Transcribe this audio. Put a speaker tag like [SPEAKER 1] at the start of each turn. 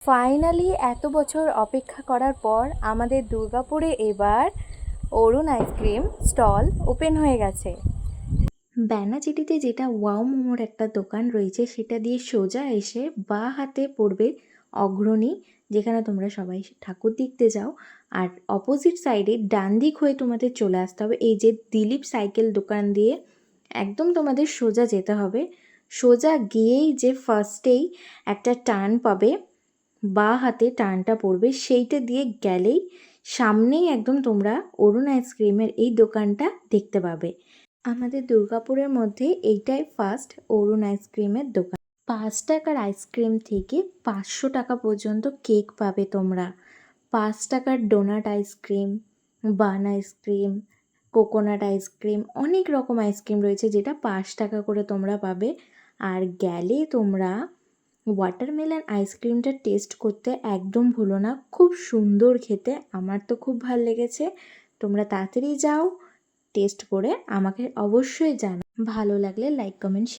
[SPEAKER 1] Finally এত বছর অপেক্ষা করার পর আমাদের দুর্গাপুরে এবার অরুণ আইসক্রিম স্টল ওপেন হয়ে গেছে। ব্যানাচিটিতে যেটা ওয়াও মোমোর একটা দোকান রয়েছে সেটা দিয়ে সোজা এসে বাঁ হাতে পড়বে অগ্রণী, যেখানে তোমরা সবাই ঠাকুর দেখতে যাও। আর অপোজিট সাইডে ডান দিক হয়ে তোমাদের চলে আসতে হবে এই যে দিলীপ সাইকেল দোকান দিয়ে, একদম তোমাদের সোজা যেতে হবে। সোজা গিয়েই যে ফার্স্টেই একটা টার্ন পাবে, বাঁ হাতে টার্নটা পড়বে, সেইটা দিয়ে গেলেই সামনেই একদম তোমরা অরুণ আইসক্রিমের এই দোকানটা দেখতে পাবে। আমাদের দুর্গাপুরের মধ্যে এইটাই ফার্স্ট অরুণ আইসক্রিমের দোকান। 5 টাকার আইসক্রিম থেকে 500 টাকা পর্যন্ত কেক পাবে তোমরা। 5 টাকার ডোনাট আইসক্রিম, বান আইসক্রিম, কোকোনাট আইসক্রিম, অনেক রকম আইসক্রিম রয়েছে যেটা 5 টাকা করে তোমরা পাবে। আর গেলে তোমরা ওয়াটারমেলন আইসক্রিমটা টেস্ট করতে একদম ভুলো না, খুব সুন্দর খেতে, আমার তো খুব ভালো লেগেছে। তোমরা তাড়াতাড়ি যাও, টেস্ট করে আমাকে অবশ্যই জানাও। ভালো লাগলে লাইক কমেন্ট